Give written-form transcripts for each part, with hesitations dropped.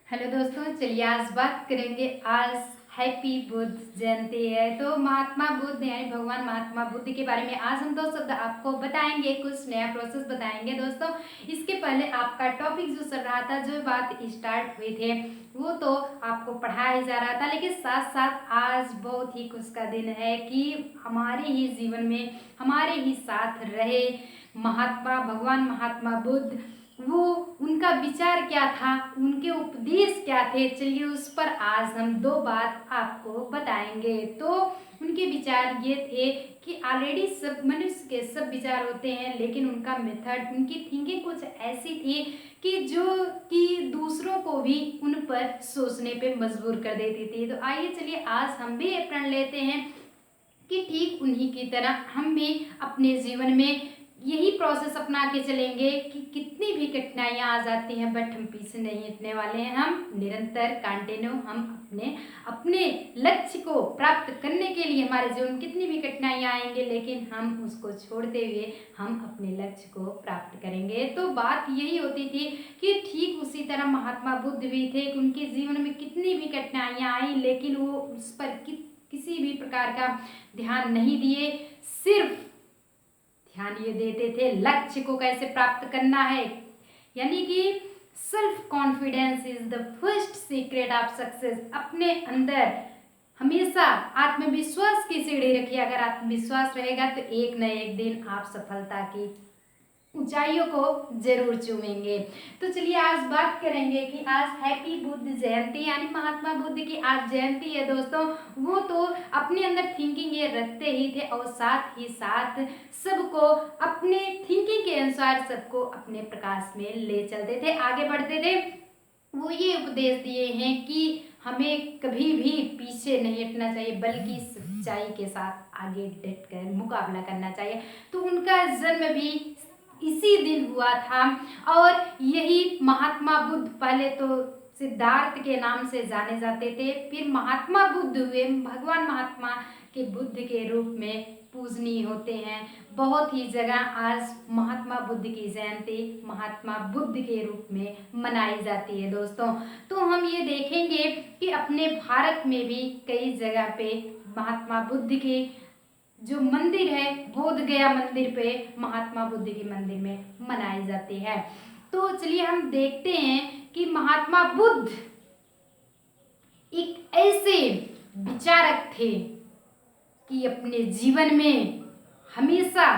Hello दोस्तों, चलिए आज बात करेंगे। आज हैप्पी बुद्ध जयंती है, तो महात्मा बुद्ध यानी भगवान महात्मा बुद्ध के बारे में आज हम दो शब्द आपको बताएंगे, कुछ नया प्रोसेस बताएंगे दोस्तों। इसके पहले आपका टॉपिक जो चल रहा था, जो बात स्टार्ट हुई थे, वो तो आपको पढ़ाया जा रहा था, लेकिन साथ साथ आज बहुत ही खुश का दिन है कि हमारे ही जीवन में हमारे ही साथ रहे भगवान महात्मा बुद्ध। वो उनका विचार क्या था, उनके उपदेश क्या थे, चलिए उस पर आज हम दो बात आपको बताएंगे। तो उनके विचार ये थे कि ऑलरेडी सब मनुष्य के सब विचार होते हैं, लेकिन उनका मेथड, उनकी थिंकिंग कुछ ऐसी थी कि दूसरों को भी उन पर सोचने पे मजबूर कर देती थी। तो आइए चलिए आज हम भी ये प्रण लेते हैं कि ठीक उन्हीं की तरह हम भी अपने जीवन में यही प्रोसेस अपना के चलेंगे कि कितनी भी कठिनाइयाँ आ जाती हैं, बट हम पीछे नहीं हटने वाले हैं। हम निरंतर कंटिन्यू हम अपने लक्ष्य को प्राप्त करने के लिए हमारे जीवन में कितनी भी कठिनाइयाँ आएंगे, लेकिन हम उसको छोड़ते हुए हम अपने लक्ष्य को प्राप्त करेंगे। तो बात यही होती थी कि ठीक उसी तरह महात्मा बुद्ध भी थे कि उनके जीवन में कितनी भी कठिनाइयाँ आई, लेकिन वो उस पर किसी भी प्रकार का ध्यान नहीं दिए। सिर्फ ध्यान ये देते थे लक्ष्य को कैसे प्राप्त करना है, यानी कि self confidence is the first secret of success. अपने अंदर हमेशा आत्मविश्वास की सीढ़ी रखिए। अगर आत्मविश्वास रहेगा तो एक न एक दिन आप सफलता की ऊंचाइयों को जरूर चूमेंगे। तो चलिए आज बात करेंगे कि आज हैप्पी बुद्ध जयंती यानी महात्मा बुद्ध की आज जयंती है दोस्तों। वो तो अपने अंदर थिंकिंग ये रखते ही थे और साथ ही साथ सबको अपने थिंकिंग के अनुसार सबको अपने प्रकाश में ले चलते थे, आगे बढ़ते थे। वो ये उपदेश दिए हैं कि हमें कभी भी पीछे नहीं हटना चाहिए, बल्कि सच्चाई के साथ आगे डटकर मुकाबला करना चाहिए। तो उनका जन्म भी इसी दिन हुआ था और यही महात्मा बुद्ध पहले तो सिद्धार्थ के नाम से जाने जाते थे, फिर महात्मा बुद्ध हुए। भगवान महात्मा के बुद्ध के रूप में पूजनीय होते हैं। बहुत ही जगह आज महात्मा बुद्ध की जयंती महात्मा बुद्ध के रूप में मनाई जाती है दोस्तों। तो हम ये देखेंगे कि अपने भारत में भी कई जगह पे महात्मा बुद्ध के जो मंदिर है, बोध गया मंदिर पे महात्मा बुद्ध के मंदिर में मनाई जाती है। तो चलिए हम देखते हैं कि महात्मा बुद्ध एक ऐसे विचारक थे कि अपने जीवन में हमेशा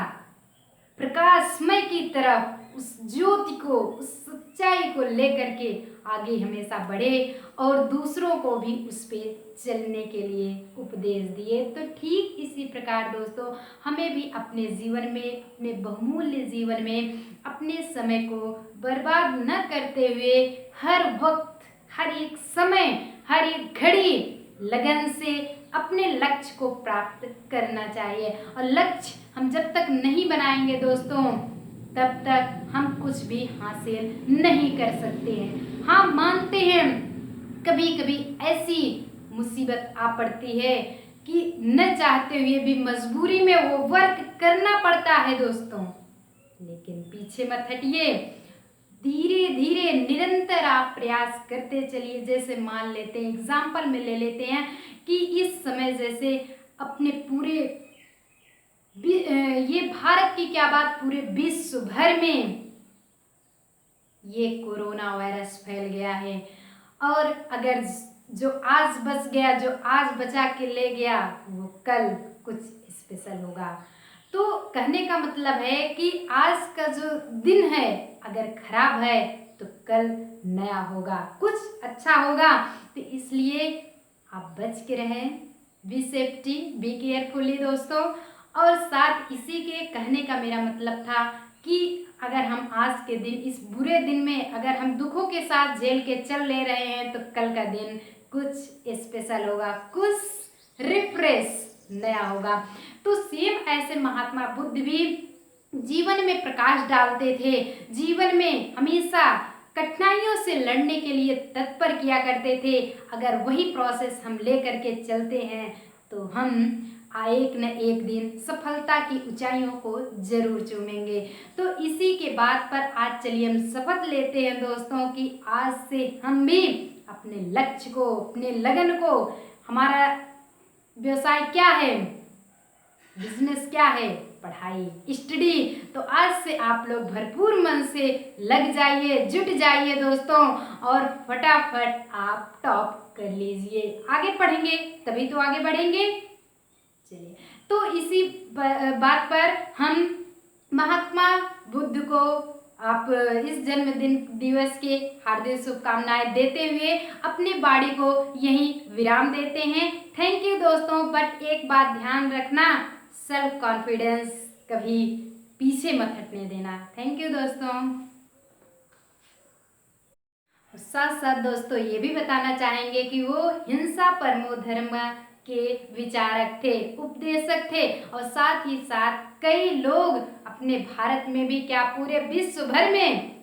प्रकाशमय की तरफ उस ज्योति को, उस सच्चाई को लेकर के आगे हमेशा बढ़े और दूसरों को भी उस पे चलने के लिए उपदेश दिए। तो ठीक इसी प्रकार दोस्तों हमें भी अपने जीवन में, अपने बहुमूल्य जीवन में अपने समय को बर्बाद न करते हुए हर वक्त, हर एक समय, हर एक घड़ी लगन से अपने लक्ष्य को प्राप्त करना चाहिए। और लक्ष्य हम जब तक नहीं बनाएंगे दोस्तों, तब तक हम कुछ भी हासिल नहीं कर सकते हैं। हाँ, मानते हैं कभी कभी ऐसी मुसीबत आ पड़ती है कि न चाहते हुए भी मजबूरी में वो वर्क करना पड़ता है दोस्तों, लेकिन पीछे मत हटिए। धीरे धीरे निरंतर आप प्रयास करते चलिए। जैसे मान लेते हैं, एग्जाम्पल में ले लेते हैं कि इस समय जैसे अपने पूरे ये भारत की क्या बात, पूरे विश्व भर में ये कोरोना वायरस फैल गया है। और अगर जो आज बच गया, जो आज बचा के ले गया, वो कल कुछ स्पेशल होगा। तो कहने का मतलब है कि आज का जो दिन है अगर खराब है तो कल नया होगा, कुछ अच्छा होगा। तो इसलिए आप बच के रहें, बी सेफ्टी, बी केयरफुली दोस्तों। और साथ इसी के कहने का मेरा मतलब था कि अगर हम आज के दिन, इस बुरे दिन में अगर हम दुखों के साथ झेल के चल ले रहे हैं, तो कल का दिन कुछ स्पेशल होगा, कुछ रिफ्रेश नया होगा। तो सेम ऐसे महात्मा बुद्ध भी जीवन में प्रकाश डालते थे, जीवन में हमेशा कठिनाइयों से लड़ने के लिए तत्पर किया करते थे। अगर वही प्रोसेस हम लेकर के चलते हैं तो हम एक न एक दिन सफलता की ऊंचाइयों को जरूर चूमेंगे। तो इसी के बात पर आज चलिए हम शपथ लेते हैं दोस्तों कि आज से हम भी अपने लक्ष्य को, अपने लगन को, हमारा व्यवसाय क्या है, बिजनेस क्या है, पढ़ाई, स्टडी। तो आज से आप लोग भरपूर मन से लग जाइए, जुट जाइए दोस्तों, और फटाफट आप टॉप कर लीजिए। आगे पढ़ेंगे तभी तो आगे बढ़ेंगे। चलिए, तो इसी बात पर हम महात्मा बुद्ध को आप इस जन्मदिन दिवस के हार्दिक शुभकामनाएं देते हुए अपनी वाणी को यहीं विराम देते हैं। थैंक यू दोस्तों। बट एक बात ध्यान रखना, सेल्फ कॉन्फिडेंस कभी पीछे मत हटने देना। थैंक यू दोस्तों। साथ साथ दोस्तों ये भी बताना चाहेंगे कि वो हिंसा परमो धर्म के विचारक थे, उपदेशक थे, और साथ ही साथ कई लोग अपने भारत में भी क्या पूरे विश्व भर में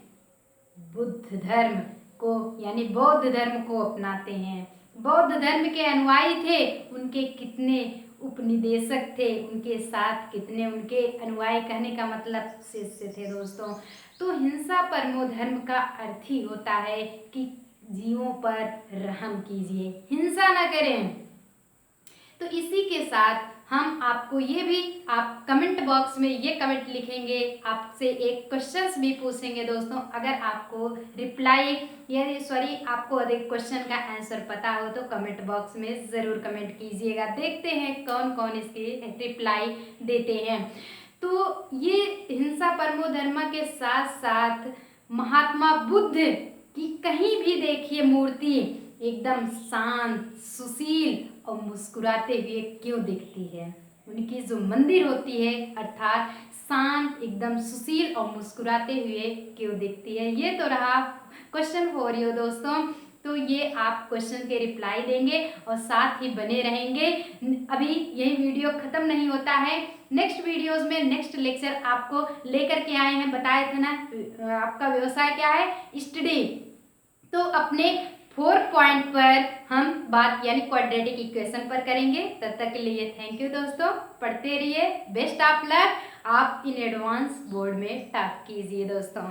बुद्ध धर्म को यानी बौद्ध धर्म को अपनाते हैं, बौद्ध धर्म के अनुयायी थे। उनके कितने उपनिदेशक थे, उनके साथ कितने उनके अनुयायी, कहने का मतलब शिष्य थे दोस्तों। तो हिंसा परमो धर्म का अर्थ ही होता है कि जीवों पर रहम कीजिए, हिंसा ना करें। तो इसी के साथ हम आपको ये भी, आप कमेंट बॉक्स में ये कमेंट लिखेंगे, आपसे एक क्वेश्चंस भी पूछेंगे दोस्तों। अगर आपको रिप्लाई आपको अधिक क्वेश्चन का आंसर पता हो तो कमेंट बॉक्स में ज़रूर कमेंट कीजिएगा। देखते हैं कौन कौन इसकी रिप्लाई देते हैं। तो ये हिंसा परमो धर्म के साथ साथ महात्मा बुद्ध की कहीं भी देखिए मूर्ति एकदम शांत, सुशील और मुस्कुराते हुए क्यों दिखती है। उनकी जो मंदिर होती है अर्थात शांत, एकदम सुशील और मुस्कुराते हुए क्यों दिखती है। ये तो रहा क्वेश्चन फॉर यू दोस्तों। तो ये आप क्वेश्चन के रिप्लाई देंगे और साथ ही बने रहेंगे। अभी यही वीडियो ख़त्म नहीं होता है, नेक्स्ट वीडियोस में नेक्स्ट लेक्चर आपको लेकर के आए हैं। बताया था ना आपका व्यवसाय क्या है, स्टडी। तो अपने 4 पॉइंट पर हम बात यानी क्वाड्रेटिक इक्वेशन पर करेंगे। तब तक के लिए थैंक यू दोस्तों। पढ़ते रहिए, बेस्ट ऑफ लक। आप इन एडवांस बोर्ड में टॉप कीजिए दोस्तों।